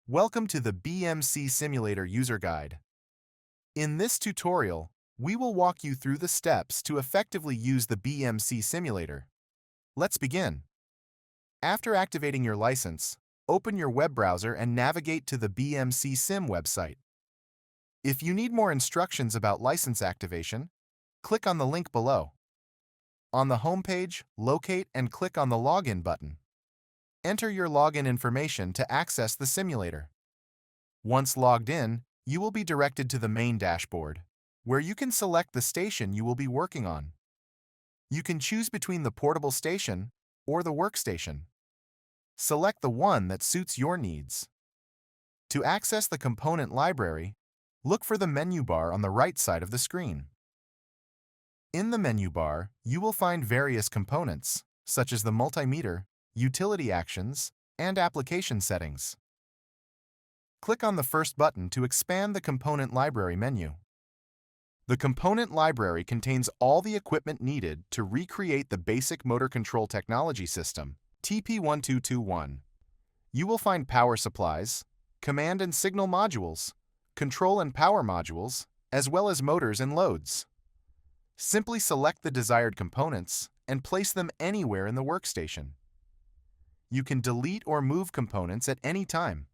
Welcome to the BMC Simulator User Guide. In this tutorial, we will walk you through the steps to effectively use the BMC simulator. Let's begin. After activating your license, open your web browser and navigate to the BMC SIM website. If you need more instructions about license activation, click on the link below. On the homepage, locate and click on the Login button. Enter your login information to access the simulator. Once logged in, you will be directed to the main dashboard, where you can select the station you will be working on. You can choose between the portable station or the workstation. Select the one that suits your needs. To access the component library, look for the menu bar on the right side of the screen. In the menu bar, you will find various components, such as the multimeter, utility actions, and application settings. Click on the first button to expand the component library menu. The component library contains all the equipment needed to recreate the basic motor control technology system, TP1221. You will find power supplies, command and signal modules, control and power modules, as well as motors and loads. Simply select the desired components and place them anywhere in the workstation. You can delete or move components at any time.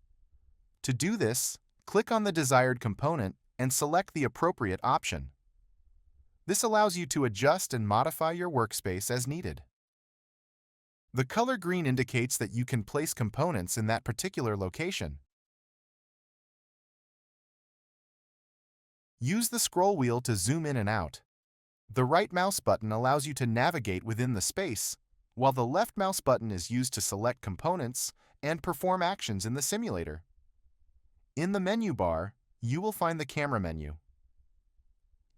To do this, click on the desired component and select the appropriate option. This allows you to adjust and modify your workspace as needed. The color green indicates that you can place components in that particular location. Use the scroll wheel to zoom in and out. The right mouse button allows you to navigate within the space, while the left mouse button is used to select components and perform actions in the simulator. In the menu bar, you will find the camera menu.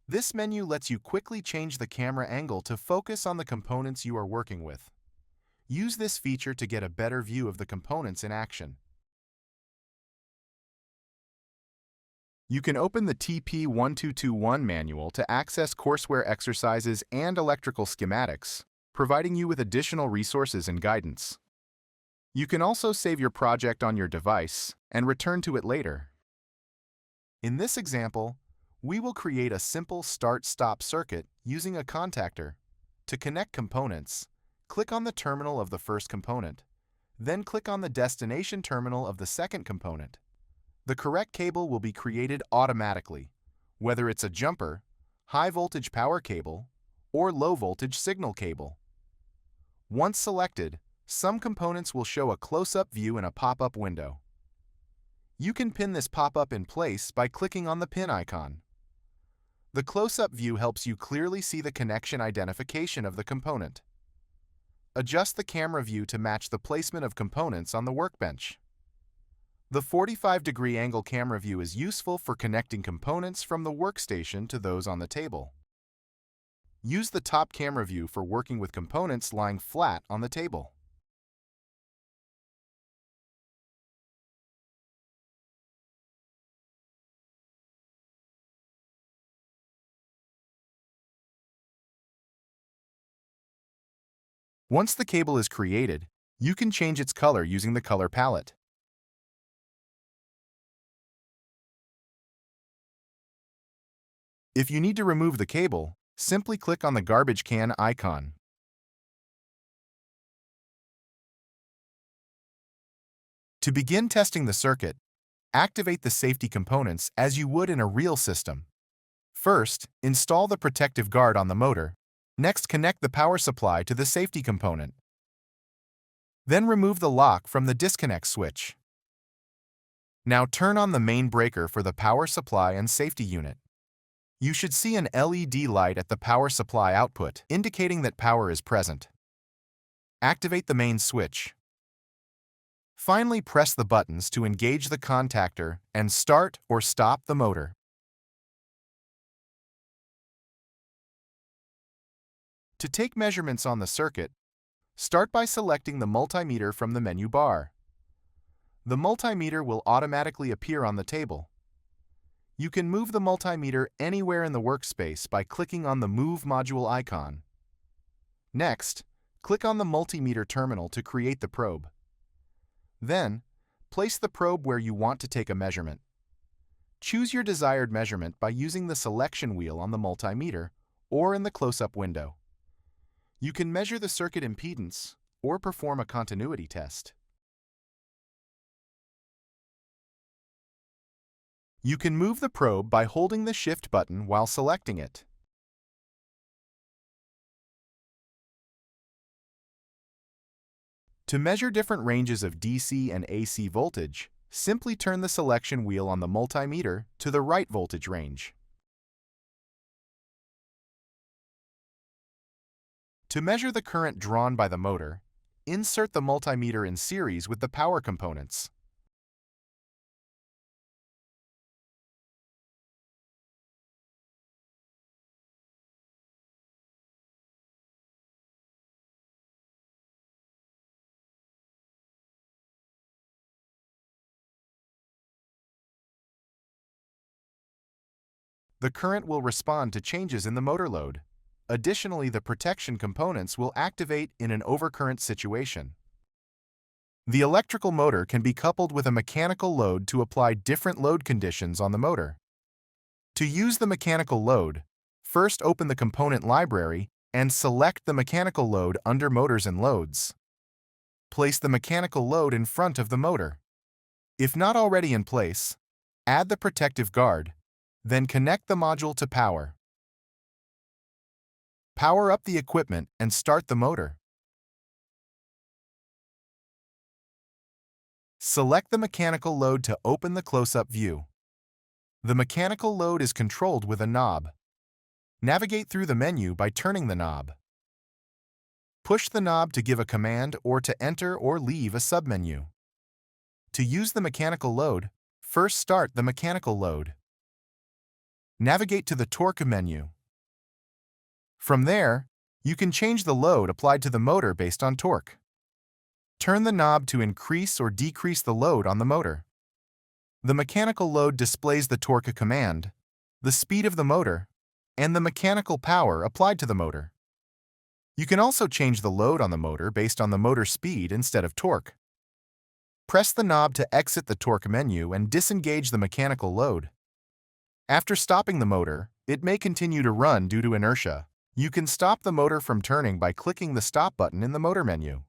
This menu lets you quickly change the camera angle to focus on the components you are working with. Use this feature to get a better view of the components in action. You can open the TP1221 manual to access courseware exercises and electrical schematics, providing you with additional resources and guidance. You can also save your project on your device and return to it later. In this example, we will create a simple start-stop circuit using a contactor. To connect components, click on the terminal of the first component, then click on the destination terminal of the second component. The correct cable will be created automatically, whether it's a jumper, high-voltage power cable, or low-voltage signal cable. Once selected, some components will show a close-up view in a pop-up window. You can pin this pop-up in place by clicking on the pin icon. The close-up view helps you clearly see the connection identification of the component. Adjust the camera view to match the placement of components on the workbench. The 45-degree angle camera view is useful for connecting components from the workstation to those on the table. Use the top camera view for working with components lying flat on the table. Once the cable is created, you can change its color using the color palette. If you need to remove the cable, simply click on the garbage can icon. To begin testing the circuit, activate the safety components as you would in a real system. First, install the protective guard on the motor. Next, connect the power supply to the safety component. Then remove the lock from the disconnect switch. Now turn on the main breaker for the power supply and safety unit. You should see an LED light at the power supply output, indicating that power is present. Activate the main switch. Finally, press the buttons to engage the contactor and start or stop the motor. To take measurements on the circuit, start by selecting the multimeter from the menu bar. The multimeter will automatically appear on the table. You can move the multimeter anywhere in the workspace by clicking on the Move module icon. Next, click on the multimeter terminal to create the probe. Then, Place the probe where you want to take a measurement. Choose your desired measurement by using the selection wheel on the multimeter or in the close-up window. You can measure the circuit impedance or perform a continuity test. You can move the probe by holding the Shift button while selecting it. To measure different ranges of DC and AC voltage, simply turn the selection wheel on the multimeter to the right voltage range. To measure the current drawn by the motor, insert the multimeter in series with the power components. The current will respond to changes in the motor load. Additionally, the protection components will activate in an overcurrent situation. The electrical motor can be coupled with a mechanical load to apply different load conditions on the motor. To use the mechanical load, first open the component library and select the mechanical load under Motors and Loads. Place the mechanical load in front of the motor. If not already in place, add the protective guard, then connect the module to power. Power up the equipment and start the motor. Select the mechanical load to open the close-up view. The mechanical load is controlled with a knob. Navigate through the menu by turning the knob. Push the knob to give a command or to enter or leave a submenu. To use the mechanical load, first start the mechanical load. Navigate to the torque menu. From there, you can change the load applied to the motor based on torque. Turn the knob to increase or decrease the load on the motor. The mechanical load displays the torque command, the speed of the motor, and the mechanical power applied to the motor. You can also change the load on the motor based on the motor speed instead of torque. Press the knob to exit the torque menu and disengage the mechanical load. After stopping the motor, it may continue to run due to inertia. You can stop the motor from turning by clicking the stop button in the motor menu.